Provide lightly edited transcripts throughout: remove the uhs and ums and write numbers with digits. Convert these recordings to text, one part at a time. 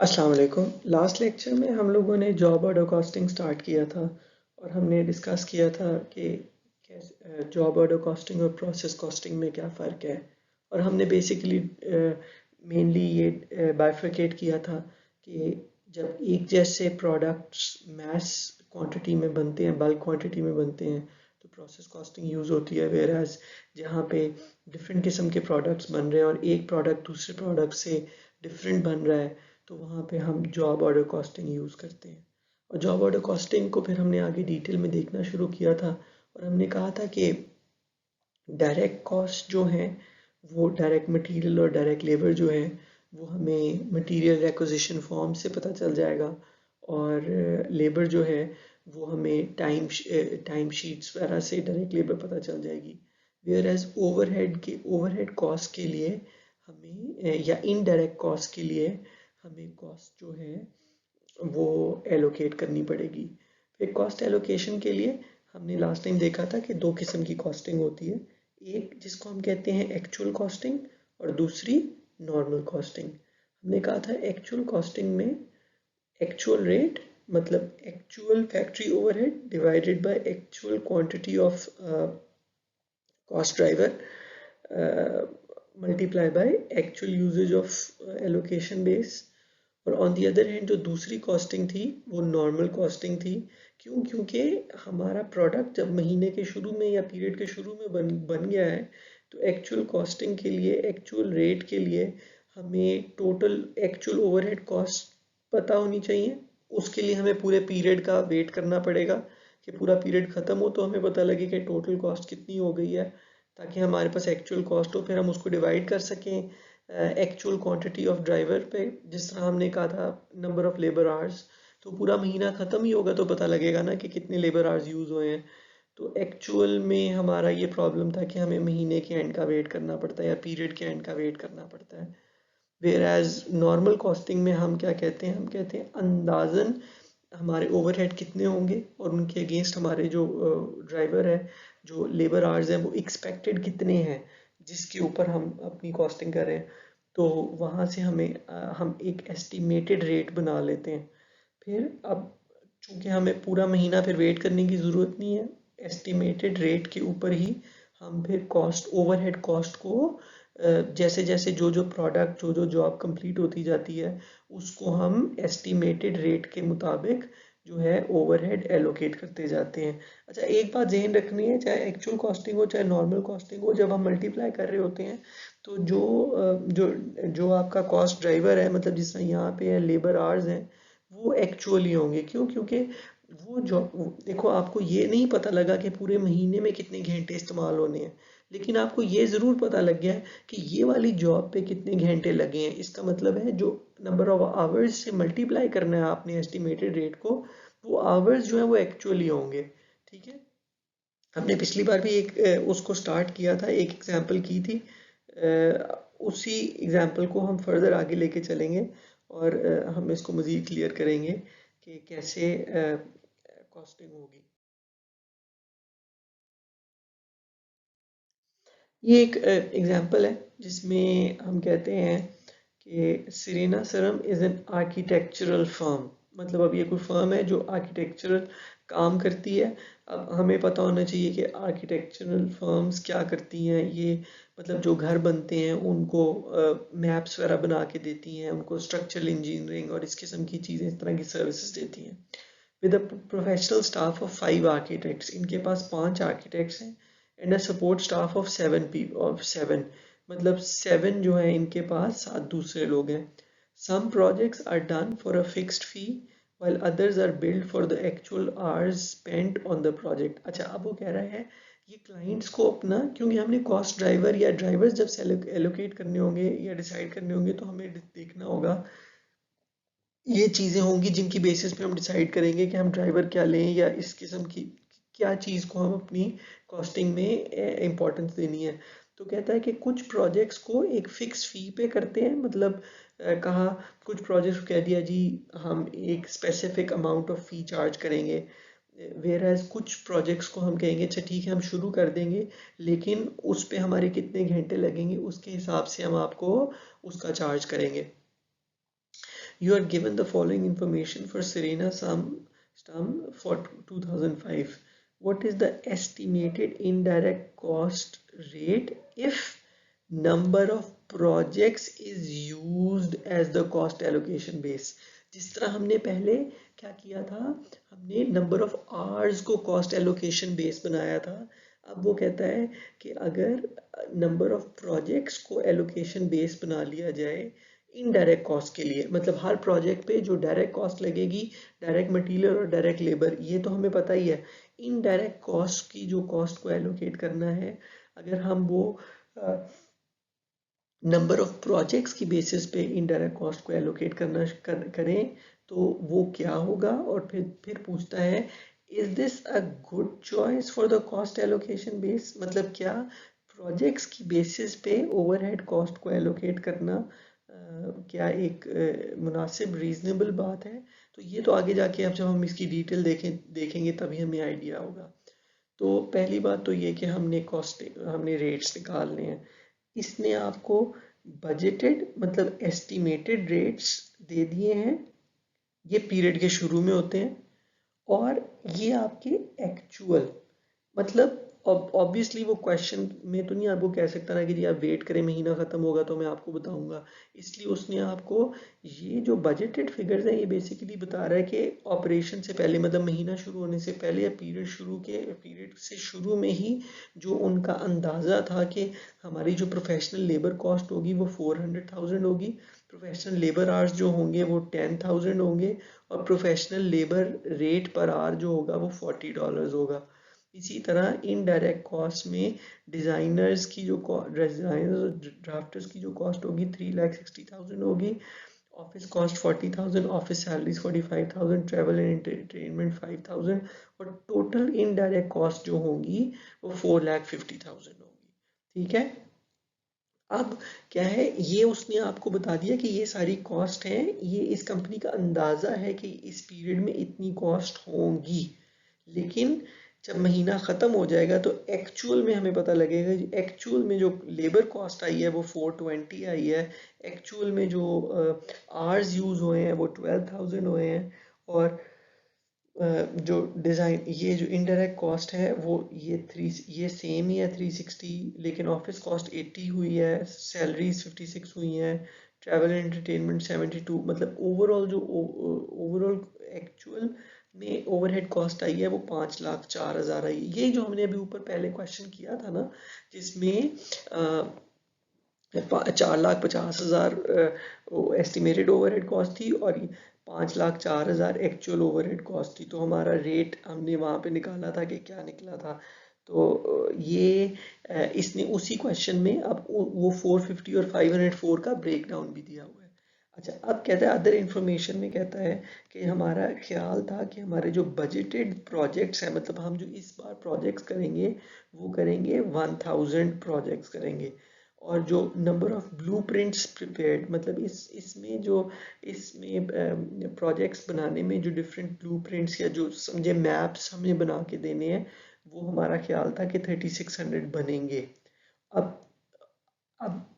अस्सलाम वालेकुम। Last lecture में हम लोगों ने जॉब ऑर्डर कॉस्टिंग स्टार्ट किया था और हमने डिस्कस किया था कि जॉब ऑर्डर कॉस्टिंग और प्रोसेस कॉस्टिंग में क्या फ़र्क है। और हमने बेसिकली मेनली ये बाइफरकेट किया था कि जब एक जैसे प्रोडक्ट्स मैस क्वांटिटी में बनते हैं, बल्क क्वांटिटी में बनते हैं, तो प्रोसेस कॉस्टिंग यूज़ होती है। वेयर एज जहाँ पे डिफरेंट किस्म के प्रोडक्ट्स बन रहे हैं और एक प्रोडक्ट दूसरे प्रोडक्ट से डिफरेंट बन रहा है, तो वहाँ पे हम जॉब ऑर्डर कॉस्टिंग यूज़ करते हैं। और जॉब ऑर्डर कॉस्टिंग को फिर हमने आगे डिटेल में देखना शुरू किया था और हमने कहा था कि डायरेक्ट कॉस्ट जो है वो डायरेक्ट मटेरियल और डायरेक्ट लेबर जो है वो हमें मटेरियल एक्विजिशन फॉर्म से पता चल जाएगा, और लेबर जो है वो हमें टाइम शीट्स वगैरह से डायरेक्ट लेबर पता चल जाएगी। वेयर एज ओवरहेड कॉस्ट के लिए हमें या इनडायरेक्ट कॉस्ट के लिए हमें कॉस्ट जो है वो एलोकेट करनी पड़ेगी। फिर कॉस्ट एलोकेशन के लिए हमने लास्ट टाइम देखा था कि दो किस्म की कॉस्टिंग होती है। एक जिसको हम कहते हैं एक्चुअल कॉस्टिंग और दूसरी नॉर्मल कॉस्टिंग। हमने कहा था एक्चुअल कॉस्टिंग में एक्चुअल रेट मतलब actual factory overhead divided by actual quantity of cost driver multiply by actual usages of allocation base. और ऑन दी अदर हैंड जो दूसरी कॉस्टिंग थी वो नॉर्मल कॉस्टिंग थी। क्यों? क्योंकि हमारा प्रोडक्ट जब महीने के शुरू में या पीरियड के शुरू में बन गया है, तो एक्चुअल कॉस्टिंग के लिए एक्चुअल रेट के लिए हमें टोटल एक्चुअल ओवरहेड कॉस्ट पता होनी चाहिए। उसके लिए हमें पूरे पीरियड का वेट करना पड़ेगा कि पूरा पीरियड ख़त्म हो तो हमें पता लगे कि टोटल कॉस्ट कितनी हो गई है, ताकि हमारे पास एक्चुअल कॉस्ट हो, फिर हम उसको डिवाइड कर सकें एक्चुअल क्वांटिटी ऑफ ड्राइवर पे। जिस तरह हमने कहा था नंबर ऑफ लेबर आवर्स, तो पूरा महीना ख़त्म ही होगा तो पता लगेगा ना कि कितने लेबर आवर्स यूज़ हुए हैं। तो एक्चुअल में हमारा ये प्रॉब्लम था कि हमें महीने के एंड का वेट करना पड़ता है या पीरियड के एंड का वेट करना पड़ता है। वेयर एज नॉर्मल कॉस्टिंग में हम क्या कहते हैं, हम कहते हैं अंदाजन हमारे ओवरहेड कितने होंगे और उनके अगेंस्ट हमारे जो ड्राइवर है, जो लेबर आवर्स हैं, वो एक्सपेक्टेड कितने हैं जिसके ऊपर हम अपनी कॉस्टिंग कर रहे हैं। तो वहाँ से हम एक एस्टिमेटेड रेट बना लेते हैं। फिर अब चूंकि हमें पूरा महीना फिर वेट करने की ज़रूरत नहीं है, एस्टिमेटेड रेट के ऊपर ही हम फिर कॉस्ट ओवरहेड कॉस्ट को जैसे जैसे जो जो प्रोडक्ट जो जो जॉब कंप्लीट होती जाती है उसको हम एस्टिमेटेड रेट के मुताबिक जो है ओवरहेड एलोकेट करते जाते हैं। अच्छा, एक बात ध्यान रखनी है, चाहे एक्चुअल कॉस्टिंग हो चाहे नॉर्मल कॉस्टिंग हो, जब हम मल्टीप्लाई कर रहे होते हैं तो जो आपका कॉस्ट ड्राइवर है, मतलब जिस तरह यहाँ पे है लेबर आवर्स हैं, वो एक्चुअली होंगे। क्यों? क्योंकि वो जो देखो, आपको ये नहीं पता लगा कि पूरे महीने में कितने घंटे इस्तेमाल होने हैं, लेकिन आपको ये ज़रूर पता लग गया है कि ये वाली जॉब पे कितने घंटे लगे हैं। इसका मतलब है जो नंबर ऑफ आवर्स से मल्टीप्लाई करना है आपने एस्टिमेटेड रेट को, वो आवर्स जो है वो एक्चुअली होंगे। ठीक है। हमने पिछली बार भी उसको स्टार्ट किया था, एक एग्जांपल की थी। उसी एग्जांपल को हम फर्दर आगे लेके चलेंगे और हम इसको मज़ीद क्लियर करेंगे कि कैसे कॉस्टिंग होगी। ये एक एग्जांपल है जिसमें हम कहते हैं कि सिरेना सरम इज़ एन आर्किटेक्चरल फर्म। मतलब अब ये कोई फर्म है जो आर्किटेक्चरल काम करती है। अब हमें पता होना चाहिए कि आर्किटेक्चरल फर्म्स क्या करती हैं। ये मतलब जो घर बनते हैं उनको मैप्स वगैरह बना के देती हैं, उनको स्ट्रक्चरल इंजीनियरिंग और इस किस्म की चीज़ें, इस तरह की सर्विसेज देती हैं। With a professional staff of 5 architects, इनके पास 5 आर्किटेक्ट्स हैं, and a support staff of 7 मतलब 7 जो है इनके पास 7 दूसरे लोग हैं। Some projects are done for a fixed fee while others are billed for the actual hours spent on the project। अच्छा, अब वो कह रहा है ये क्लाइंट्स को अपना, क्योंकि हमने कॉस्ट ड्राइवर या ड्राइवर्स जब से एलोकेट करने होंगे या डिसाइड करने होंगे तो हमें देखना होगा, ये चीज़ें होंगी जिनकी बेसिस पे हम डिसाइड करेंगे कि हम ड्राइवर क्या लें या इस किस्म की क्या चीज़ को हम अपनी कॉस्टिंग में इम्पोर्टेंस देनी है। तो कहता है कि कुछ प्रोजेक्ट्स को एक फिक्स फी पे करते हैं, मतलब कहा कुछ प्रोजेक्ट्स को कह दिया जी हम एक specific amount of fee charge करेंगे। वेयर एज कुछ प्रोजेक्ट्स को हम कहेंगे अच्छा ठीक है हम शुरू कर देंगे, लेकिन उस पे हमारे कितने घंटे लगेंगे उसके हिसाब से हम आपको उसका चार्ज करेंगे। You are given the following information for Serena Stum for 2005. What is the estimated indirect cost rate if number of projects is used as the cost allocation base? जिस तरह हमने पहले क्या किया था, हमने नंबर ऑफ आवर्स को cost allocation base बनाया था। अब वो कहता है कि अगर नंबर ऑफ प्रोजेक्ट्स को एलोकेशन बेस बना लिया जाए इनडायरेक्ट कॉस्ट के लिए, मतलब हर प्रोजेक्ट पे जो डायरेक्ट कॉस्ट लगेगी, डायरेक्ट मटेरियल और डायरेक्ट लेबर, ये तो हमें पता ही है। इनडायरेक्ट कॉस्ट की जो कॉस्ट को एलोकेट करना है, अगर हम वो नंबर ऑफ प्रोजेक्ट्स की बेसिस पे इनडायरेक्ट कॉस्ट को एलोकेट करें तो वो क्या होगा। और फिर पूछता है is this a good choice for the cost allocation base, मतलब क्या प्रोजेक्ट्स की बेसिस पे ओवरहेड कॉस्ट को एलोकेट करना क्या एक मुनासिब रीजनेबल बात है। तो ये तो आगे जाके अब जब हम इसकी डिटेल देखेंगे तभी हमें आइडिया होगा। तो पहली बात तो ये कि हमने रेट्स निकालने हैं। इसने आपको बजटेड मतलब एस्टिमेटेड रेट्स दे दिए हैं, ये पीरियड के शुरू में होते हैं, और ये आपके एक्चुअल, मतलब ऑब्वियसली वो क्वेश्चन में तो नहीं आपको कह सकता ना कि जी आप वेट करें महीना खत्म होगा तो मैं आपको बताऊंगा, इसलिए उसने आपको ये जो बजटेड फिगर्स हैं ये बेसिकली बता रहा है कि ऑपरेशन से पहले, मतलब महीना शुरू होने से पहले या पीरियड से शुरू में ही जो उनका अंदाज़ा था कि हमारी जो प्रोफेशनल लेबर कॉस्ट होगी वो 400,000 होगी, प्रोफेशनल लेबर आवर्स जो होंगे वो 10,000 होंगे, और professional labour rate per hour जो होगा वो $40 होगा। इसी तरह इनडायरेक्ट कॉस्ट में डिज़ाइनर्स की जो डिज़ाइनर्स और ड्राफ्टर्स की जो कॉस्ट होगी 3,60,000 होगी, office cost 40,000, office salaries 45,000, travel and entertainment 5,000, और टोटल इनडायरेक्ट कॉस्ट जो होंगी वो 4,50,000 होगी। ठीक है, अब क्या है, ये उसने आपको बता दिया कि ये सारी कॉस्ट हैं, ये इस कंपनी का अंदाज़ा है कि इस पीरियड में इतनी कॉस्ट होंगी, लेकिन जब महीना ख़त्म हो जाएगा तो एक्चुअल में हमें पता लगेगा एक्चुअल में जो लेबर कॉस्ट आई है वो 420 आई है, एक्चुअल में जो आवर्स यूज़ हुए हैं वो 12,000 हुए हैं, और जो डिज़ाइन ये जो इनडायरेक्ट कॉस्ट है वो ये सेम ही है 360, लेकिन ऑफिस कॉस्ट 80 हुई है, सैलरीज 56 हुई हैं, ट्रैवल एंटरटेनमेंट 72, मतलब ओवरऑल एक्चुअल में ओवरहेड कॉस्ट आई है वो 5,04,000 आई। ये जो हमने अभी ऊपर पहले क्वेश्चन किया था ना, जिसमें 4,50,000 एस्टिमेटेड ओवरहेड कॉस्ट थी और 5,04,000 एक्चुअल ओवरहेड कॉस्ट थी, तो हमारा रेट हमने वहाँ पे निकाला था कि क्या निकला था। तो ये इसने उसी क्वेश्चन में अब वो 450 और 504 का ब्रेक डाउन भी दिया हुआ है। अच्छा, अब कहता है अदर इंफॉर्मेशन में कहता है कि हमारा ख्याल था कि हमारे जो बजटेड प्रोजेक्ट्स हैं, मतलब हम जो इस बार प्रोजेक्ट्स करेंगे वो करेंगे 1000 प्रोजेक्ट्स करेंगे, और जो नंबर ऑफ ब्लूप्रिंट्स प्रिपेयर्ड, मतलब इसमें प्रोजेक्ट्स बनाने में जो डिफरेंट ब्लूप्रिंट्स या जो समझे मैप्स हमें बना के देने हैं, वो हमारा ख्याल था कि 3600 बनेंगे। अब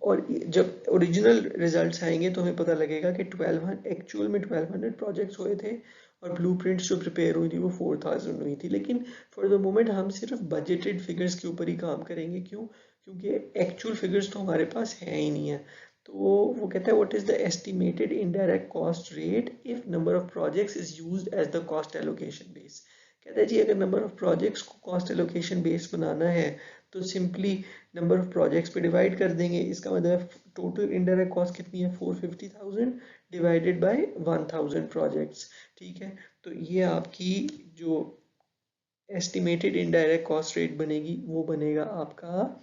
और जब ओरिजिनल रिजल्ट्स आएंगे तो हमें पता लगेगा कि 1200 एक्चुअल में 1200 प्रोजेक्ट्स हुए थे, और ब्लूप्रिंट्स जो प्रिपेयर हुई थी वो 4000 हुई थी। लेकिन फॉर द मोमेंट हम सिर्फ बजटेड फिगर्स के ऊपर ही काम करेंगे, क्योंकि एक्चुअल फिगर्स तो हमारे पास है ही नहीं है। तो वो कहता है what is the estimated indirect cost rate if number of projects is used as the cost allocation base. कहता है जी अगर नंबर ऑफ प्रोजेक्ट्स को कॉस्ट एलोकेशन बेस बनाना है तो सिंपली नंबर ऑफ प्रोजेक्ट्स पे डिवाइड कर देंगे। इसका मतलब टोटल इनडायरेक्ट कॉस्ट कितनी है 450,000 डिवाइडेड बाय 1000 प्रोजेक्ट्स। ठीक है, तो ये आपकी जो एस्टिमेटेड इनडायरेक्ट कॉस्ट रेट बनेगी वो बनेगा आपका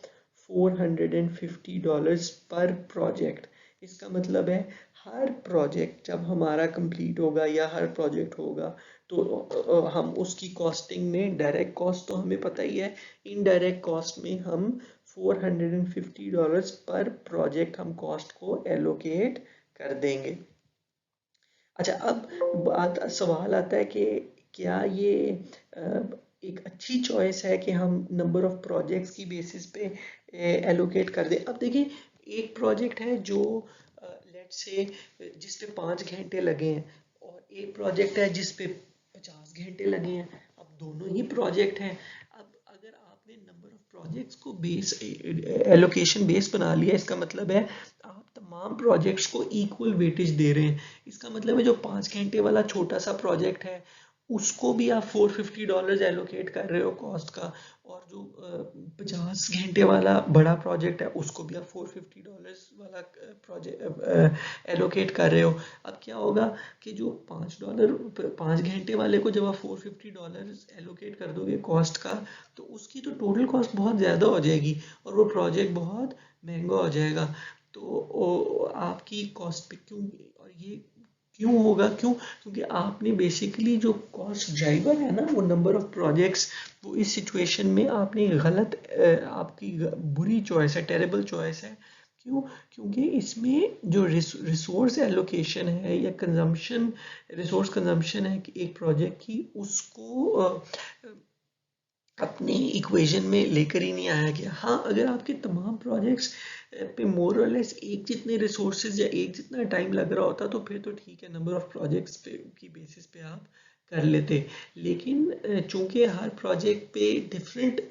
$450 पर प्रोजेक्ट। इसका मतलब है हर प्रोजेक्ट जब हमारा कंप्लीट होगा या हर प्रोजेक्ट होगा तो हम उसकी कॉस्टिंग में डायरेक्ट कॉस्ट तो हमें पता ही है, इनडायरेक्ट कॉस्ट में हम $450 पर प्रोजेक्ट हम कॉस्ट को एलोकेट कर देंगे। अच्छा, अब सवाल आता है कि क्या ये एक अच्छी चॉइस है कि हम नंबर ऑफ प्रोजेक्ट्स की बेसिस पे एलोकेट कर दें। अब देखिए एक प्रोजेक्ट है जो लेट्स से जिस पे 5 घंटे लगे हैं और एक प्रोजेक्ट है जिस पे 50 घंटे लगे हैं, अब दोनों ही प्रोजेक्ट हैं। अब अगर आपने नंबर ऑफ प्रोजेक्ट्स को बेस एलोकेशन बेस बना लिया, इसका मतलब है आप तमाम प्रोजेक्ट्स को इक्वल वेटेज दे रहे हैं। इसका मतलब है जो 5 घंटे वाला छोटा सा प्रोजेक्ट है उसको भी आप $450 एलोकेट कर रहे हो कॉस्ट का, और जो 50 घंटे वाला बड़ा प्रोजेक्ट है उसको भी आप $450 वाला प्रोजेक्ट एलोकेट कर रहे हो। अब क्या होगा कि जो $5 5 घंटे वाले को जब आप $450 एलोकेट कर दोगे कॉस्ट का, तो उसकी तो टोटल कॉस्ट बहुत ज़्यादा हो जाएगी और वो प्रोजेक्ट बहुत महंगा हो जाएगा। तो आपकी कॉस्ट पे क्यों, और ये क्यों होगा, क्योंकि आपने बेसिकली जो कॉस्ट ड्राइवर है ना वो नंबर ऑफ प्रोजेक्ट्स, वो इस सिचुएशन में आपने गलत आपकी बुरी चॉइस है, टेरेबल चॉइस है। क्यों? क्योंकि इसमें जो रिसोर्स एलोकेशन है या कंजम्पशन, रिसोर्स कंजम्पशन है कि एक प्रोजेक्ट की, उसको अपनी इक्वेशन में लेकर ही नहीं आया गया। हाँ, अगर आपके तमाम प्रोजेक्ट्स पे मोर और लेस एक जितने रिसोर्सेज या एक जितना टाइम लग रहा होता तो फिर तो ठीक है, नंबर ऑफ प्रोजेक्ट्स पे की बेसिस पे आप कर लेते। लेकिन चूंकि हर प्रोजेक्ट पे डिफरेंट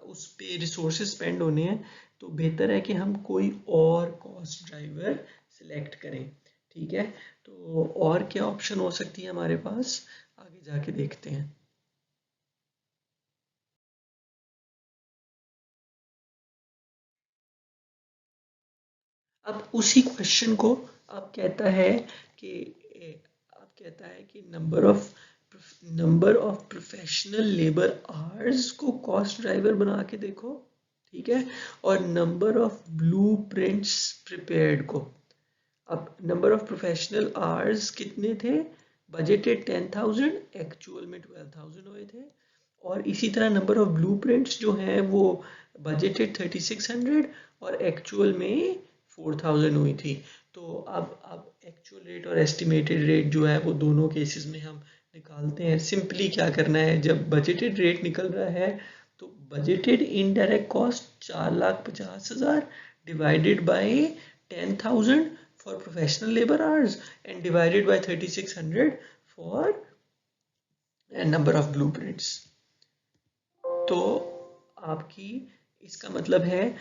उस पे रिसोर्सेज स्पेंड होने हैं, तो बेहतर है कि हम कोई और कॉस्ट ड्राइवर सिलेक्ट करें। ठीक है, तो और क्या ऑप्शन हो सकती है हमारे पास, आगे जाके देखते हैं। अब उसी क्वेश्चन को आप कहता है कि आप कहता है कि number of professional labour hours को कॉस्ट ड्राइवर बना के देखो। ठीक है, और नंबर ऑफ ब्लूप्रिंट्स प्रिपेयर्ड को। अब नंबर ऑफ प्रोफेशनल आवर्स कितने थे, बजटेड 10,000, एक्चुअल में 12,000 हुए थे। और इसी तरह नंबर ऑफ ब्लूप्रिंट्स जो हैं वो बजटेड 3,600 और एक्चुअल में 4,000 हुई थी। तो अब एक्चुअल रेट और एस्टिमेटेड रेट जो है वो दोनों केसेस में हम निकालते हैं। सिंपली क्या करना है, जब बजटेड रेट निकल रहा है तो budgeted indirect cost 4,50,000 divided by 10,000 for professional labor hours and divided by 3,600 for a number of blueprints। तो आपकी इसका मतलब है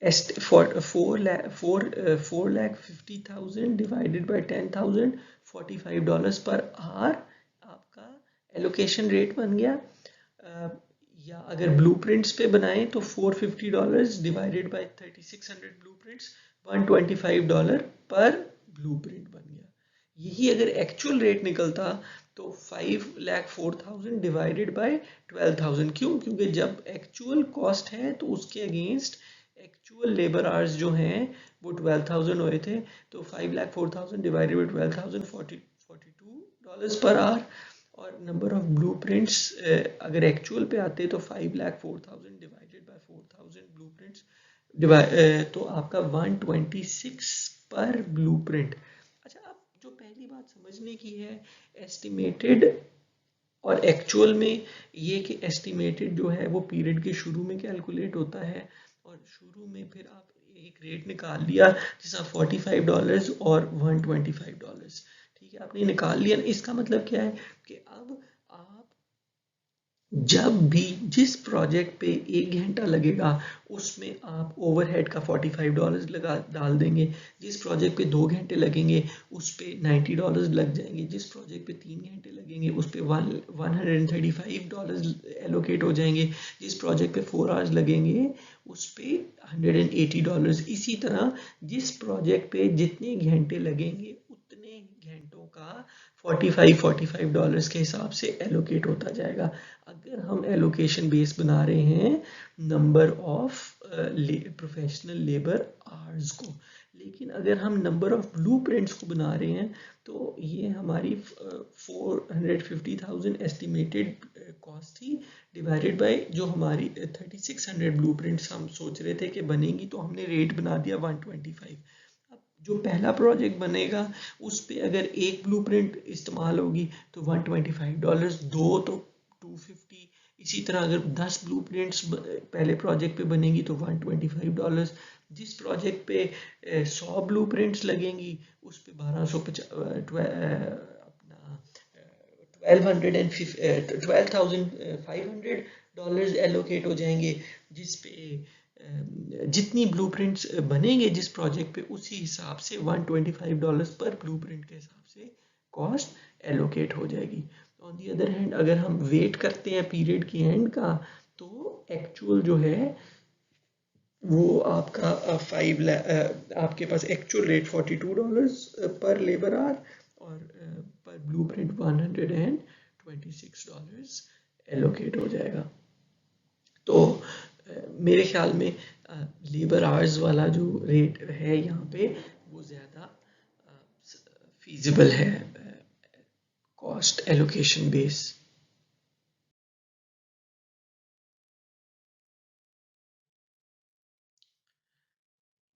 4,50,000 डिवाइडेड बाय 10,000, $45 पर आवर आपका एलोकेशन रेट बन गया। या अगर ब्लूप्रिंट्स पे बनाएं तो $450 डिवाइडेड बाय 3,600 ब्लूप्रिंट्स, $125 पर ब्लूप्रिंट बन गया। यही अगर एक्चुअल रेट निकलता तो 5,04,000 डिवाइडेड बाय 12,000। क्यों? क्योंकि जब एक्चुअल कॉस्ट है तो उसके अगेंस्ट एक्चुअल लेबर आवर्स जो हैं वो 12,000 हुए थे, तो 5,04,000 डिवाइडेड बाय 12,000, $42 पर आवर। और नंबर ऑफ ब्लूप्रिंट्स अगर एक्चुअल पे आते तो 5,04,000 डिवाइडेड बाय 4,000 ब्लूप्रिंट्स तो आपका 126 पर ब्लूप्रिंट। अच्छा, अब जो पहली बात समझने की है, एस्टिमेटेड और एक्चुअल में ये कि एस्टिमेटेड जो है वो पीरियड के शुरू में कैलकुलेट होता है, और शुरू में फिर आप एक रेट निकाल लिया जैसा $45 और $125। ठीक है, आपने निकाल लिया। इसका मतलब क्या है कि अब आप जब भी जिस प्रोजेक्ट पे 1 घंटा लगेगा उसमें आप ओवरहेड का $45 लगा डाल देंगे। जिस प्रोजेक्ट पे 2 घंटे लगेंगे उस पे $90 लग जाएंगे। जिस प्रोजेक्ट पे 3 घंटे लगेंगे उस पे $135 एलोकेट हो जाएंगे। जिस प्रोजेक्ट पे 4 आवर्स लगेंगे उस पे $180। इसी तरह जिस प्रोजेक्ट पे जितने घंटे लगेंगे उतने घंटों का $45 के हिसाब से एलोकेट होता जाएगा। अगर हम एलोकेशन बेस बना रहे हैं number of professional labour hours को, लेकिन अगर हम नंबर ऑफ ब्लूप्रिंट्स को बना रहे हैं तो ये हमारी 450,000 एस्टिमेटेड कॉस्ट थी डिवाइडेड बाय जो हमारी 3,600 ब्लूप्रिंट्स हम सोच रहे थे कि बनेंगी, तो हमने रेट बना दिया 125। जो पहला प्रोजेक्ट बनेगा उस पे अगर एक ब्लूप्रिंट इस्तेमाल होगी तो $125, दो तो 250। इसी तरह अगर 10 ब्लूप्रिंट्स पहले प्रोजेक्ट पे बनेगी तो $125, जिस प्रोजेक्ट पे 100 ब्लूप्रिंट्स लगेंगी उस पे 12,500 एलोकेट हो जाएंगे। जिस पे जितनी ब्लूप्रिंट्स बनेंगे जिस प्रोजेक्ट पे उसी हिसाब से $125 पर ब्लूप्रिंट के हिसाब से कॉस्ट एलोकेट हो जाएगी। ऑन दी अदर हैंड अगर हम वेट करते हैं पीरियड की एंड का तो एक्चुअल जो है वो आपका आपके पास एक्चुअल रेट $42 पर लेबर आवर और पर ब्लूप्रिंट $126 एलोकेट हो जाएगा। तो मेरे ख्याल में लेबर आवर्स वाला जो रेट है यहाँ पे वो ज़्यादा फीजिबल है कॉस्ट एलोकेशन बेस।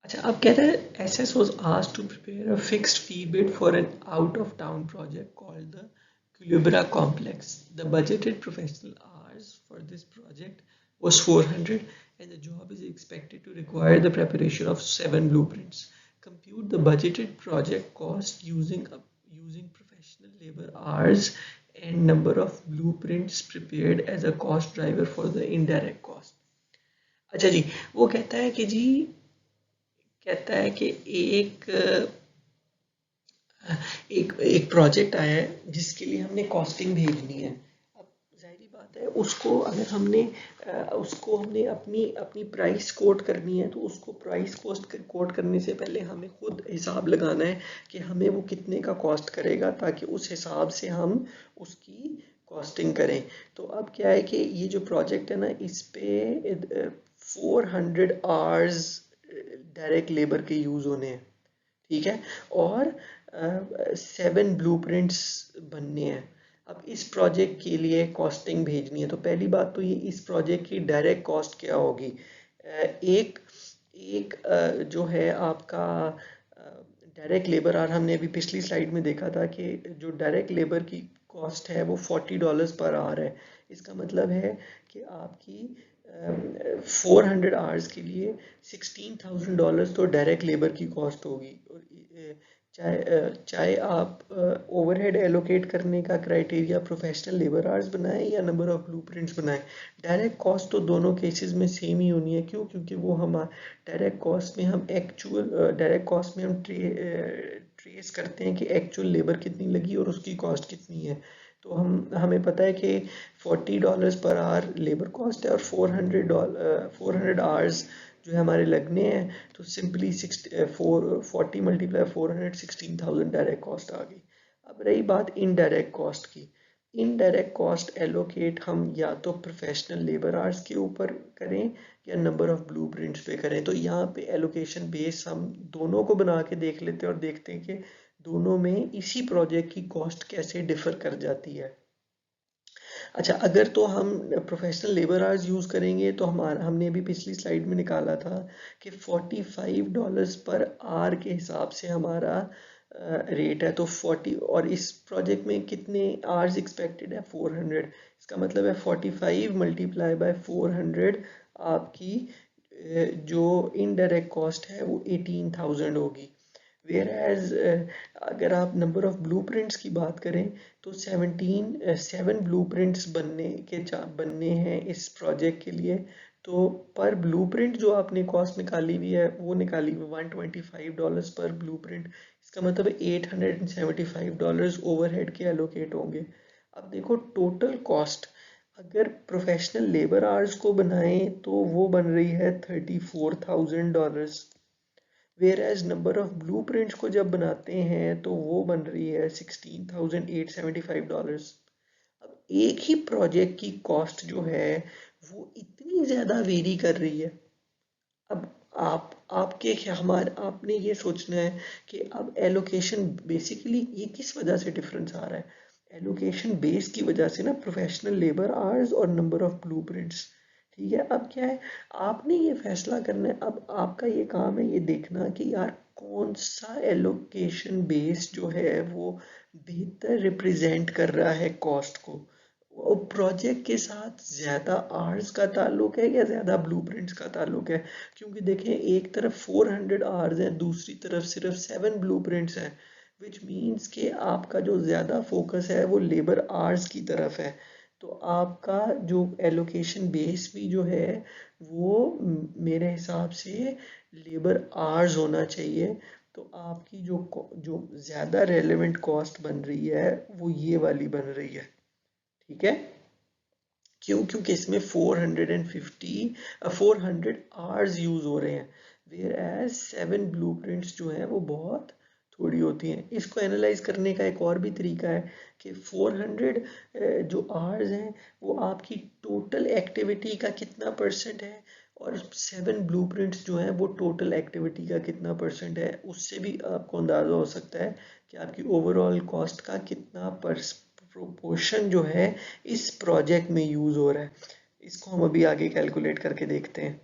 अच्छा अब कहते हैं SS was asked to prepare a fixed fee bid for an out of town project called the Culebra Complex. The budgeted professional hours for this project was 400 and the job is expected to require the preparation of 7 blueprints. Compute the budgeted project cost using professional labor hours and number of blueprints prepared as a cost driver for the indirect cost. अच्छा जी वो कहता है कि एक एक एक project आया है जिसके लिए हमने कॉस्टिंग भेजनी है। अब जाहिर बात है उसको हमने अपनी अपनी प्राइस कोट करनी है तो उसको प्राइस कोट करने से पहले हमें खुद हिसाब लगाना है कि हमें वो कितने का कॉस्ट करेगा ताकि उस हिसाब से हम उसकी कॉस्टिंग करें। तो अब क्या है कि ये जो प्रोजेक्ट है ना इस पे 400 आवर्स डायरेक्ट लेबर के यूज़ होने हैं, ठीक है, और 7 ब्लूप्रिंट्स बनने हैं। अब इस प्रोजेक्ट के लिए कॉस्टिंग भेजनी है तो पहली बात तो ये इस प्रोजेक्ट की डायरेक्ट कॉस्ट क्या होगी। एक एक जो है आपका डायरेक्ट लेबर आवर हमने अभी पिछली स्लाइड में देखा था कि जो डायरेक्ट लेबर की कॉस्ट है वो $40 पर आवर है। इसका मतलब है कि आपकी 400 आवर्स के लिए $16,000 तो डायरेक्ट लेबर की कॉस्ट होगी। चाहे आप ओवरहेड एलोकेट करने का क्राइटेरिया प्रोफेशनल लेबर आवर्स बनाएं या नंबर ऑफ ब्लूप्रिंट्स बनाएं, डायरेक्ट कॉस्ट तो दोनों केसेस में सेम ही होनी है। क्यों? क्योंकि वो हम डायरेक्ट कॉस्ट में हम ट्रेस करते हैं कि एक्चुअल लेबर कितनी लगी और उसकी कॉस्ट कितनी है। तो हमें पता है कि $40 पर आवर लेबर कॉस्ट है और 400 आवर्स जो है हमारे लगने हैं तो सिंपली 40 मल्टीप्लाई 400 16,000 डायरेक्ट कॉस्ट आ गई। अब रही बात इनडायरेक्ट कॉस्ट की। इनडायरेक्ट कॉस्ट एलोकेट हम या तो प्रोफेशनल लेबर आवर्स के ऊपर करें या नंबर ऑफ ब्लूप्रिंट्स पे करें। तो यहाँ पे एलोकेशन बेस हम दोनों को बना के देख लेते हैं और देखते हैं कि दोनों में इसी प्रोजेक्ट की कॉस्ट कैसे डिफर कर जाती है। अच्छा अगर तो हम प्रोफेशनल लेबर आवर्स यूज़ करेंगे तो हमने अभी पिछली स्लाइड में निकाला था कि $45 पर आवर के हिसाब से हमारा रेट है। तो 40 और इस प्रोजेक्ट में कितने आवर्स एक्सपेक्टेड है 400। इसका मतलब है 45 मल्टीप्लाई बाय 400 आपकी जो इनडायरेक्ट कॉस्ट है वो 18,000 होगी। वेयर एज अगर आप नंबर ऑफ ब्लूप्रिंट्स की बात करें तो 7 ब्लूप्रिंट्स बनने हैं इस प्रोजेक्ट के लिए। तो पर ब्लूप्रिंट जो आपने कॉस्ट निकाली हुई है वो निकाली हुई $125 पर ब्लूप्रिंट। इसका मतलब $875 ओवरहेड के एलोकेट होंगे। अब देखो टोटल कॉस्ट अगर प्रोफेशनल लेबर आवर्स को बनाएं तो वो बन रही है $34,000। Whereas number of blueprints को जब बनाते हैं तो वो बन रही है $16,875। अब एक ही प्रोजेक्ट की कॉस्ट जो है वो इतनी ज़्यादा वेरी कर रही है। अब आपने ये सोचना है कि अब एलोकेशन बेसिकली ये किस वजह से डिफरेंस आ रहा है। एलोकेशन बेस की वजह से ना प्रोफेशनल लेबर आवर्स और नंबर ऑफ ब्लूप्रिंट्स, ठीक है। अब क्या है आपने ये फैसला करना है। अब आपका ये काम है ये देखना कि यार कौन सा एलोकेशन बेस जो है वो बेहतर रिप्रेजेंट कर रहा है कॉस्ट को। प्रोजेक्ट के साथ ज्यादा आवर्स का ताल्लुक है या ज्यादा ब्लूप्रिंट्स का ताल्लुक है? क्योंकि देखें, एक तरफ 400 आवर्स है, दूसरी तरफ सिर्फ 7 ब्लूप्रिंट्स है, विच मीन्स कि आपका जो ज्यादा फोकस है वो लेबर आवर्स की तरफ है। तो आपका जो एलोकेशन बेस भी जो है वो मेरे हिसाब से लेबर आवर्स होना चाहिए। तो आपकी जो ज्यादा रेलेवेंट कॉस्ट बन रही है वो ये वाली बन रही है। ठीक है, क्यों? क्योंकि इसमें 400 आवर्स यूज हो रहे हैं, वेयर एज 7 ब्लूप्रिंट्स जो है वो बहुत थोड़ी होती हैं। इसको एनालाइज करने का एक और भी तरीका है कि 400 जो आवर्स हैं वो आपकी टोटल एक्टिविटी का कितना परसेंट है, और 7 ब्लूप्रिंट्स जो हैं वो टोटल एक्टिविटी का कितना परसेंट है। उससे भी आपको अंदाजा हो सकता है कि आपकी ओवरऑल कॉस्ट का कितना प्रोपोर्शन जो है इस प्रोजेक्ट में यूज हो रहा है। इसको हम अभी आगे कैलकुलेट करके देखते हैं।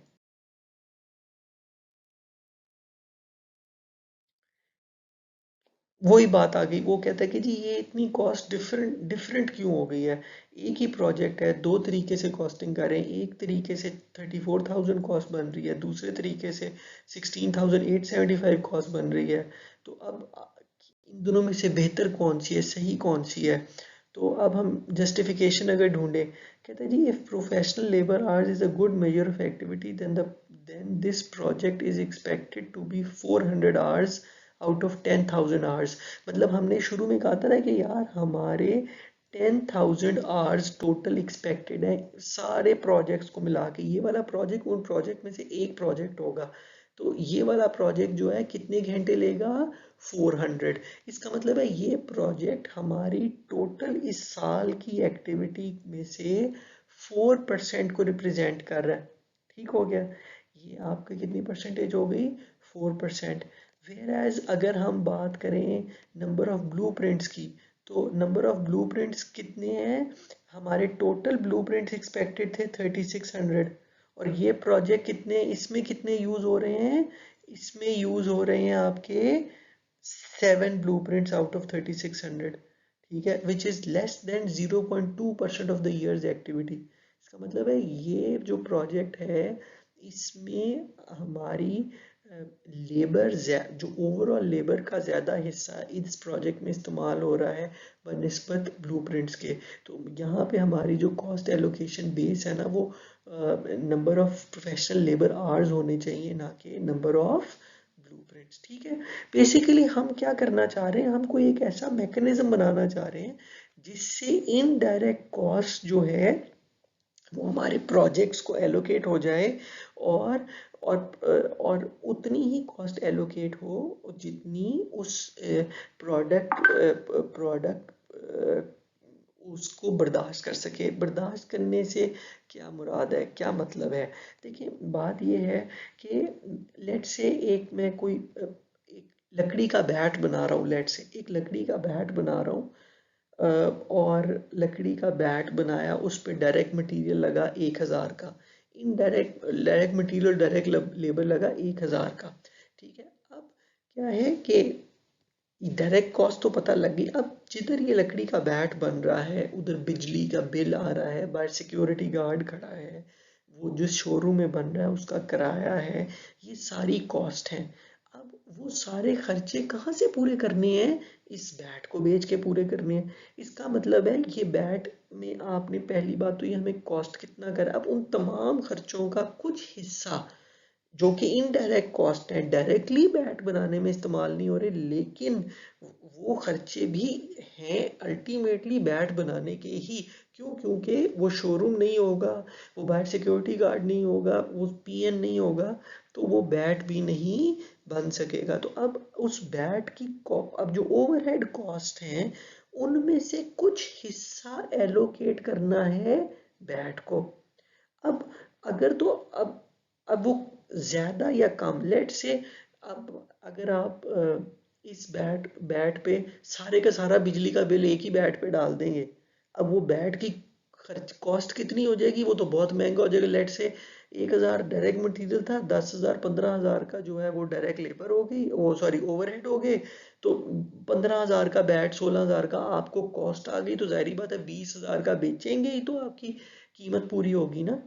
वही बात आ गई, वो कहता है कि जी ये इतनी कॉस्ट डिफरेंट डिफरेंट क्यों हो गई है? एक ही प्रोजेक्ट है, दो तरीके से कॉस्टिंग कर रहे हैं, एक तरीके से 34,000 कॉस्ट बन रही है, दूसरे तरीके से 16,875 कॉस्ट बन रही है। तो अब इन दोनों में से बेहतर कौन सी है, सही कौन सी है? तो अब हम जस्टिफिकेशन अगर ढूंढें, कहते हैं जी if professional labour hours is a good measure of activity then this project is expected to be 400 hours out of 10,000 hours. मतलब हमने शुरू में कहा था ना कि यार हमारे 10,000 आवर्स टोटल एक्सपेक्टेड है सारे प्रोजेक्ट्स को मिला के। ये वाला प्रोजेक्ट उन प्रोजेक्ट में से एक प्रोजेक्ट होगा, तो ये वाला प्रोजेक्ट जो है कितने घंटे लेगा? 400। इसका मतलब है ये प्रोजेक्ट हमारी टोटल इस साल की एक्टिविटी में से 4% को रिप्रेजेंट कर रहा है। ठीक हो गया? ये आपकी कितनी परसेंटेज हो गई? 4%। वेयर एज अगर हम बात करें नंबर ऑफ ब्लूप्रिंट्स की, तो नंबर ऑफ ब्लूप्रिंट्स कितने हैं? हमारे टोटल ब्लूप्रिंट्स एक्सपेक्टेड थे 3600, और ये प्रोजेक्ट कितने, इसमें कितने यूज हो रहे हैं? इसमें यूज हो रहे हैं आपके 7 ब्लूप्रिंट्स आउट ऑफ 3600। ठीक है, which is less than 0.2% of the years activity. इसका मतलब है ये जो प्रोजेक्ट है इसमें हमारी लेबर, जो ओवरऑल लेबर का ज़्यादा हिस्सा इस प्रोजेक्ट में इस्तेमाल हो रहा है बनिस्बत ब्लूप्रिंट्स के। तो यहाँ पे हमारी जो कॉस्ट एलोकेशन बेस है ना वो number of professional labour hours होने चाहिए, ना कि नंबर ऑफ ब्लूप्रिंट्स। ठीक है, बेसिकली हम क्या करना चाह रहे हैं, हम कोई एक ऐसा मैकेनिज्म बनाना चाह रहे हैं जिससे इनडायरेक्ट कॉस्ट जो है वो हमारे प्रोजेक्ट्स को एलोकेट हो जाए, और और उतनी ही कॉस्ट एलोकेट हो जितनी उस प्रोडक्ट उसको बर्दाश्त कर सके। बर्दाश्त करने से क्या मुराद है, क्या मतलब है? देखिए, बात ये है कि लेट से एक मैं कोई एक लकड़ी का बैट बना रहा हूँ, लेट से एक लकड़ी का बैट बना रहा हूँ, और लकड़ी का बैट बनाया, उस पे डायरेक्ट मटेरियल लगा 1,000 का, indirect direct material direct labour लगा 1,000 का। ठीक है, अब क्या है कि डायरेक्ट कॉस्ट तो पता लगी। अब जिधर ये लकड़ी का बैट बन रहा है उधर बिजली का बिल आ रहा है, बाहर सिक्योरिटी गार्ड खड़ा है, वो जिस शोरूम में बन रहा है उसका किराया है, ये सारी कॉस्ट हैं। अब वो सारे खर्चे कहाँ से पूरे करने हैं? इस बैट को बेच के पूरे करने हैं। इसका मतलब है ये बैट में आपने पहली बात तो ये हमें कॉस्ट कितना करा, अब उन तमाम खर्चों का कुछ हिस्सा जो कि इनडायरेक्ट कॉस्ट है, डायरेक्टली बैट बनाने में इस्तेमाल नहीं हो रहे, लेकिन वो खर्चे भी हैं अल्टीमेटली बैट बनाने के ही। क्यों? क्योंकि वो शोरूम नहीं होगा, वो बाहर सिक्योरिटी गार्ड नहीं होगा, वो पीएन नहीं होगा, तो वो बैट भी नहीं बन सकेगा। तो अब उस बैट की अब जो ओवरहेड कॉस्ट हैं उनमें से कुछ हिस्सा एलोकेट करना है बैट को। अब अगर तो अब वो ज्यादा या कम, लेट से, अब अगर आप इस बैट पे सारे का सारा बिजली का बिल एक ही बैट पे डाल देंगे, अब वो बैट की खर्च कॉस्ट कितनी हो जाएगी? वो तो बहुत महंगा हो जाएगा। लेट से 1000 डायरेक्ट मटेरियल था, 10,000 15,000 का जो है वो डायरेक्ट लेबर हो गई, वो सॉरी ओवरहेड हो गए, तो 15,000 का बैट 16,000 का आपको कॉस्ट आ गई, तो जाहिर बात है 20,000 का बेचेंगे ही तो आपकी कीमत पूरी होगी ना।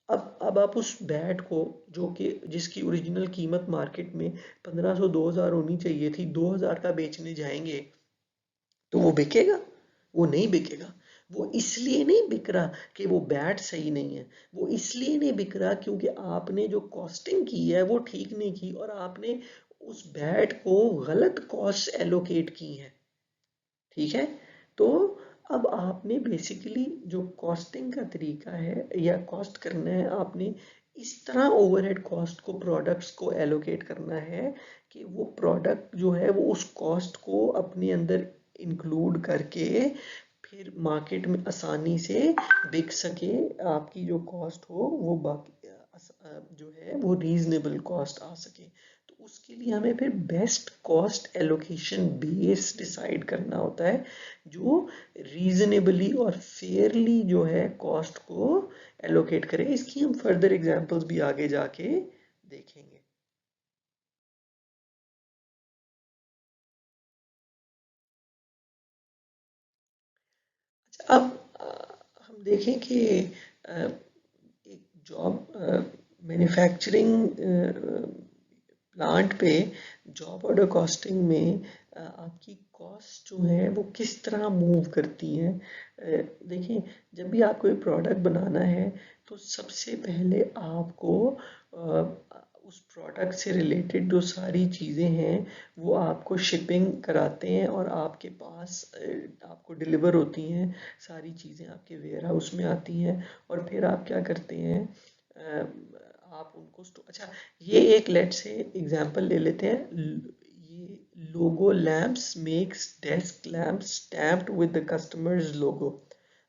अब आप उस बैट को जो कि जिसकी ओरिजिनल कीमत मार्केट में 1500 2000 होनी चाहिए थी, 2000 का बेचने जाएंगे तो वो बिकेगा? वो नहीं बिकेगा। वो इसलिए नहीं बिक रहा कि वो बैट सही नहीं है, वो इसलिए नहीं बिक रहा क्योंकि आपने जो कॉस्टिंग की है वो ठीक नहीं की और आपने उस बैट को गलत कॉस्ट एलोकेट की है। ठीक है, तो अब आपने बेसिकली जो कॉस्टिंग का तरीका है या कॉस्ट करना है, आपने इस तरह ओवरहेड कॉस्ट को प्रोडक्ट्स को एलोकेट करना है कि वो प्रोडक्ट जो है वो उस कॉस्ट को अपने अंदर इंक्लूड करके फिर मार्केट में आसानी से बिक सके, आपकी जो कॉस्ट हो वो बाकी जो है वो रीजनेबल कॉस्ट आ सके। तो उसके लिए हमें फिर best cost allocation base decide करना होता है जो रीजनेबली और फेयरली जो है कॉस्ट को एलोकेट करे। इसकी हम फर्दर एग्जांपल्स भी आगे जाके देखेंगे। अच्छा, अब हम देखें कि एक जॉब मैन्युफैक्चरिंग प्लांट पे जॉब ऑर्डर कॉस्टिंग में आपकी कॉस्ट जो है वो किस तरह मूव करती हैं। देखिए, जब भी आपको एक प्रोडक्ट बनाना है तो सबसे पहले आपको उस प्रोडक्ट से रिलेटेड जो सारी चीज़ें हैं वो आपको शिपिंग कराते हैं और आपके पास आपको डिलीवर होती हैं, सारी चीज़ें आपके वेयर हाउस में आती हैं और फिर आप क्या करते हैं, आप उनको अच्छा, ये एक लेट से एग्जांपल ले लेते हैं। ये logo lamps makes desk lamps stamped with the customers logo.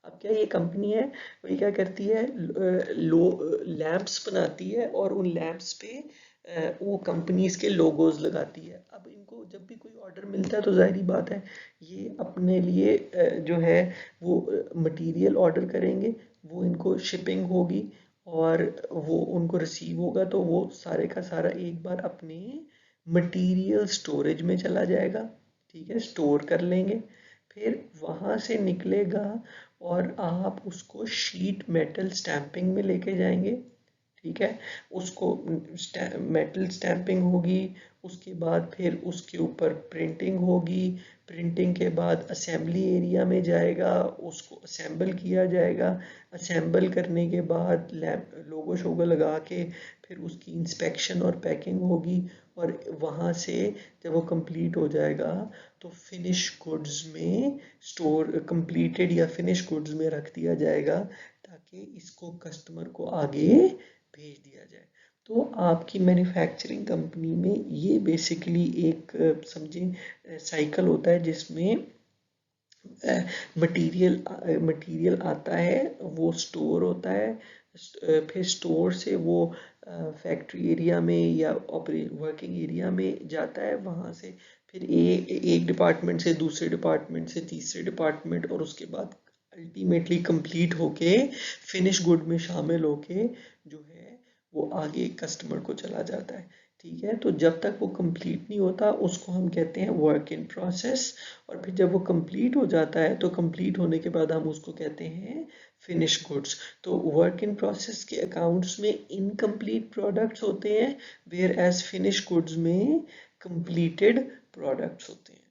अब क्या ये कंपनी है, वही क्या करती है, लो लैम्प्स बनाती है और उन लैम्प्स पे वो कंपनीज के लोगोज लगाती है। अब इनको जब भी कोई ऑर्डर मिलता है तो जाहिर बात है ये अपने लिए जो है वो मटेरियल ऑर्डर करेंगे, वो इनको शिपिंग होगी और वो उनको रिसीव होगा, तो वो सारे का सारा एक बार अपने मटेरियल स्टोरेज में चला जाएगा। ठीक है, स्टोर कर लेंगे, फिर वहाँ से निकलेगा और आप उसको शीट मेटल स्टैंपिंग में लेके जाएंगे। ठीक है, उसको मेटल स्टैंपिंग होगी, उसके बाद फिर उसके ऊपर प्रिंटिंग होगी, प्रिंटिंग के बाद असेंबली एरिया में जाएगा, उसको असेंबल किया जाएगा, असेंबल करने के बाद लैब लोगो शोगो लगा के फिर उसकी इंस्पेक्शन और पैकिंग होगी और वहाँ से जब वो कंप्लीट हो जाएगा तो फिनिश गुड्स में स्टोर कंप्लीटेड या फिनिश गुड्स में रख दिया जाएगा ताकि इसको कस्टमर को आगे भेज दिया जाए। तो आपकी मैन्युफैक्चरिंग कंपनी में ये बेसिकली एक समझें साइकिल होता है जिसमें मटेरियल मटेरियल आता है, वो स्टोर होता है, फिर स्टोर से वो फैक्ट्री एरिया में या वर्किंग एरिया में जाता है, वहाँ से फिर एक डिपार्टमेंट से दूसरे डिपार्टमेंट से तीसरे डिपार्टमेंट और उसके बाद अल्टीमेटली कंप्लीट होके फिनिश गुड में शामिल होके जो है वो आगे कस्टमर को चला जाता है। ठीक है, तो जब तक वो कंप्लीट नहीं होता उसको हम कहते हैं वर्क इन प्रोसेस, और फिर जब वो कंप्लीट हो जाता है तो कंप्लीट होने के बाद हम उसको कहते हैं फिनिश गुड्स। तो वर्क इन प्रोसेस के अकाउंट्स में इनकम्प्लीट प्रोडक्ट्स होते हैं, वेयर एज फिनिश गुड्स में कंप्लीटेड प्रोडक्ट्स होते हैं।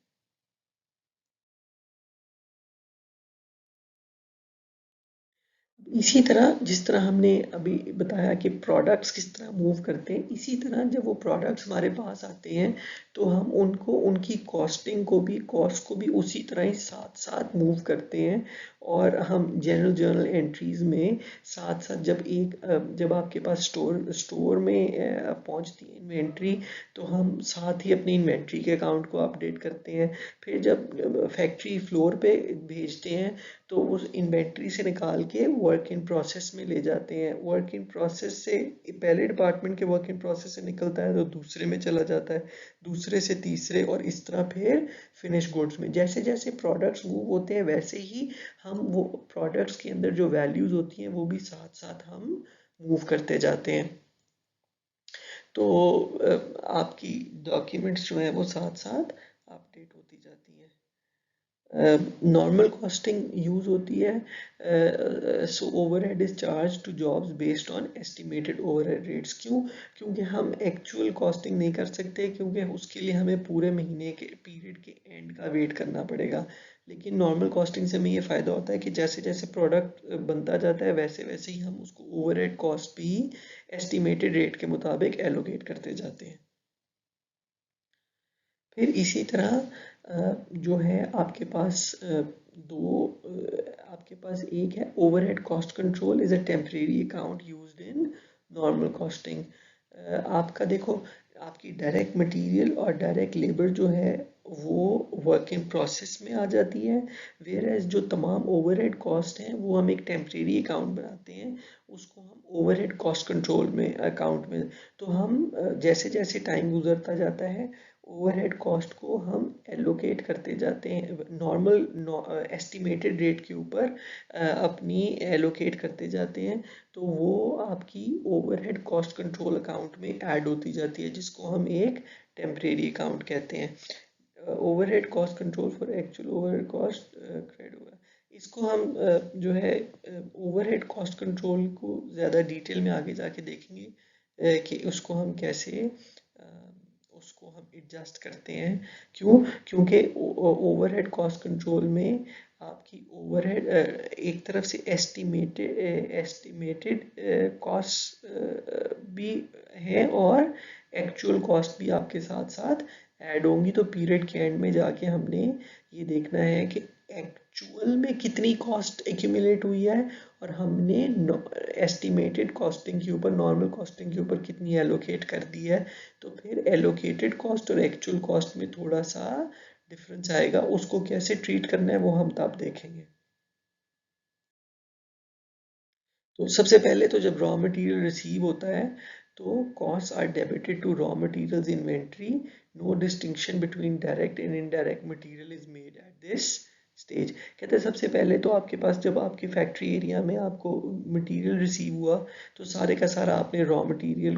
इसी तरह जिस तरह हमने अभी बताया कि प्रोडक्ट्स किस तरह मूव करते हैं, इसी तरह जब वो प्रोडक्ट्स हमारे पास आते हैं तो हम उनको उनकी कॉस्टिंग को भी कॉस्ट को भी उसी तरह ही साथ साथ मूव करते हैं और हम जर्नल एंट्रीज में साथ साथ जब आपके पास स्टोर में पहुंचती है इन्वेंट्री तो हम साथ ही अपनी इन्वेंट्री के अकाउंट को अपडेट करते हैं। फिर जब फैक्ट्री फ्लोर पे भेजते हैं तो उस इन्वेंट्री से निकाल के वर्क इन प्रोसेस में ले जाते हैं, वर्क इन प्रोसेस से पहले डिपार्टमेंट के वर्क इन प्रोसेस से निकलता है तो दूसरे में चला जाता है, दूसरे से तीसरे और इस तरह फिर फिनिश गुड्स में। जैसे जैसे प्रोडक्ट्स मूव होते हैं वैसे ही हम वो प्रोडक्ट्स के अंदर जो वैल्यूज होती हैं वो भी साथ साथ हम मूव करते जाते हैं। तो आपकी डॉक्यूमेंट्स जो है वो साथ साथ अपडेट होती जाती हैं। नॉर्मल कॉस्टिंग यूज होती है। So overhead is charge to jobs based on estimated overhead rates. क्यों? क्योंकि हम एक्चुअल कॉस्टिंग नहीं कर सकते, क्योंकि उसके लिए हमें पूरे महीने के पीरियड के एंड का वेट करना पड़ेगा। लेकिन नॉर्मल कॉस्टिंग से हमें ये फ़ायदा होता है कि जैसे जैसे प्रोडक्ट बनता जाता है वैसे वैसे ही हम उसको ओवरहेड कॉस्ट भी एस्टिमेटेड रेट के मुताबिक एलोकेट करते जाते हैं। फिर इसी तरह जो है आपके पास आपके पास एक है overhead cost control is a temporary account used in normal costing. आपका देखो, आपकी डायरेक्ट मटेरियल और डायरेक्ट लेबर जो है वो वर्क इन प्रोसेस में आ जाती है। वेयर एज जो तमाम ओवरहेड कॉस्ट हैं वो हम एक टेम्परेरी अकाउंट बनाते हैं, उसको हम ओवरहेड कॉस्ट कंट्रोल में अकाउंट में। तो हम जैसे जैसे टाइम गुजरता जाता है ओवरहेड कॉस्ट को हम एलोकेट करते जाते हैं, नॉर्मल एस्टिमेटेड रेट के ऊपर अपनी एलोकेट करते जाते हैं। तो वो आपकी ओवरहेड कॉस्ट कंट्रोल अकाउंट में ऐड होती जाती है, जिसको हम एक टेम्परेरी अकाउंट कहते हैं। Overhead cost control for actual overhead cost credit होगा। इसको हम जो है ओवरहेड कॉस्ट कंट्रोल को ज़्यादा डिटेल में आगे जाके देखेंगे कि उसको हम कैसे उसको हम एडजस्ट करते हैं। क्यों? क्योंकि ओवरहेड कॉस्ट कंट्रोल में आपकी ओवरहेड एक तरफ से एस्टिमेटेड कॉस्ट भी है और एक्चुअल कॉस्ट भी आपके साथ साथ ऐड होंगी। तो पीरियड के एंड में जाके हमने ये देखना है कि एक्चुअल में कितनी कॉस्ट एक्यूमुलेट हुई है और हमने एस्टिमेटेड कॉस्टिंग के ऊपर, नॉर्मल कॉस्टिंग के ऊपर कितनी एलोकेट कर दी है। तो फिर एलोकेटेड कॉस्ट और एक्चुअल कॉस्ट में थोड़ा सा डिफरेंस आएगा, उसको कैसे ट्रीट करना है वो हम तब देखेंगे। तो सबसे पहले तो जब रॉ मटेरियल रिसीव होता है तो cost are debited to raw materials inventory. No distinction between direct and indirect material is made at this stage. कहते हैं सबसे पहले तो आपके पास जब आपकी फैक्ट्री एरिया में आपको मटेरियल रिसीव हुआ तो सारे का सारा आपने रॉ मटेरियल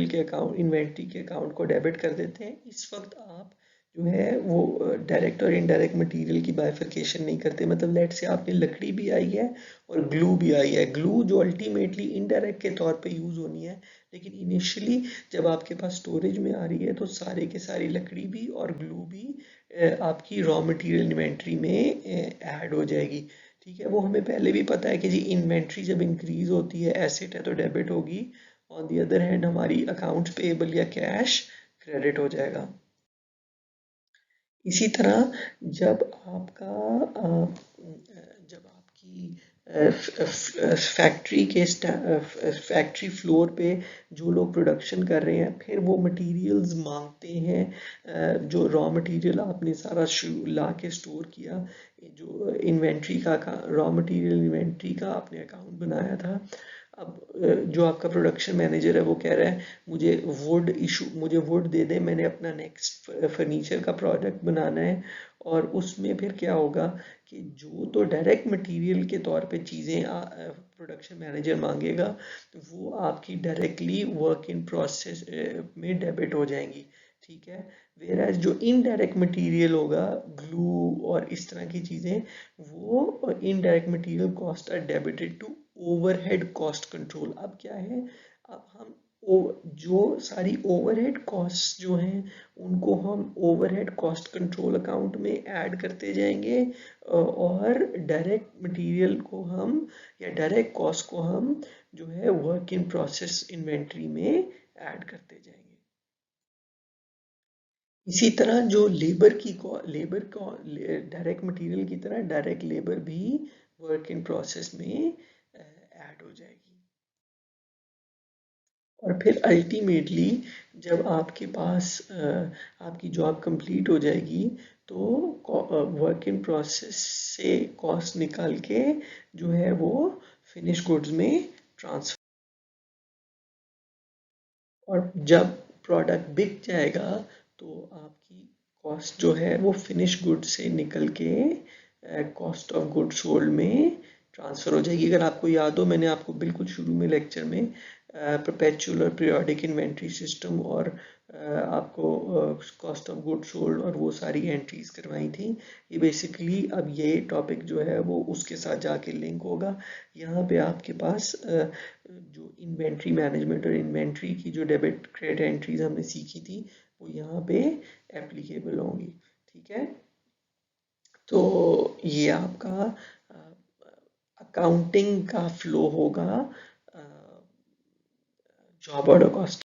के अकाउंट, इन्वेंट्री के अकाउंट को डेबिट कर देते हैं। इस वक्त आप जो है वो डायरेक्ट और इनडायरेक्ट मटेरियल की बाइफरकेशन नहीं करते। मतलब लेट से आपने लकड़ी भी आई है और ग्लू भी आई है, ग्लू जो अल्टीमेटली इनडायरेक्ट के तौर पे यूज़ होनी है, लेकिन इनिशियली जब आपके पास स्टोरेज में आ रही है तो सारे के सारी लकड़ी भी और ग्लू भी आपकी रॉ मटेरियल इन्वेंट्री में ऐड हो जाएगी। ठीक है, वो हमें पहले भी पता है कि जी इन्वेंट्री जब इंक्रीज होती है एसेट है तो डेबिट होगी, ऑन दी अदर हैंड हमारी अकाउंट्स पेएबल या कैश क्रेडिट हो जाएगा। इसी तरह जब आपका जब आपकी फैक्ट्री फ्लोर पे जो लोग प्रोडक्शन कर रहे हैं फिर वो मटेरियल्स मांगते हैं, जो रॉ मटेरियल आपने सारा ला के स्टोर किया, जो इन्वेंट्री का रॉ मटेरियल इन्वेंट्री का आपने अकाउंट बनाया था। अब जो आपका प्रोडक्शन मैनेजर है वो कह रहा है मुझे वुड दे दे, मैंने अपना नेक्स्ट फर्नीचर का प्रोडक्ट बनाना है। और उसमें फिर क्या होगा कि जो तो डायरेक्ट मटेरियल के तौर पे चीज़ें प्रोडक्शन मैनेजर मांगेगा तो वो आपकी डायरेक्टली वर्क इन प्रोसेस में डेबिट हो जाएंगी। ठीक है, वेयर एज जो इनडायरेक्ट मटेरियल होगा, ग्लू और इस तरह की चीज़ें, वो indirect material cost are debited to overhead cost control. अब क्या है, अब हम जो सारी ओवरहेड कॉस्ट जो हैं उनको हम ओवरहेड कॉस्ट कंट्रोल अकाउंट में ऐड करते जाएंगे और डायरेक्ट मटेरियल को हम या डायरेक्ट कॉस्ट को हम जो है वर्क इन प्रोसेस इन्वेंट्री में ऐड करते जाएंगे। इसी तरह जो लेबर को डायरेक्ट मटेरियल की तरह डायरेक्ट लेबर भी वर्क इन प्रोसेस में ऐड हो जाएगी। और फिर अल्टीमेटली जब आपके पास आपकी जॉब कंप्लीट हो जाएगी तो वर्क इन प्रोसेस से कॉस्ट निकाल के जो है वो फिनिश गुड्स में ट्रांसफर। और जब प्रोडक्ट बिक जाएगा तो आपकी कॉस्ट जो है वो फिनिश गुड से निकल के कॉस्ट ऑफ गुड सोल्ड में ट्रांसफ़र हो जाएगी। अगर आपको याद हो, मैंने आपको बिल्कुल शुरू में लेक्चर में परपेचुअल और पीरियोडिक इन्वेंट्री सिस्टम और आपको कॉस्ट ऑफ गुड सोल्ड और वो सारी एंट्रीज करवाई थी। ये बेसिकली अब ये टॉपिक जो है वो उसके साथ जाके लिंक होगा। यहाँ पे आपके पास जो इन्वेंट्री मैनेजमेंट और इन्वेंट्री की जो डेबिट क्रेडिट एंट्रीज हमने सीखी थी वो यहाँ पे एप्लीकेबल होंगी। ठीक है, तो ये आपका अकाउंटिंग का फ्लो होगा जॉब ऑर्डर कॉस्ट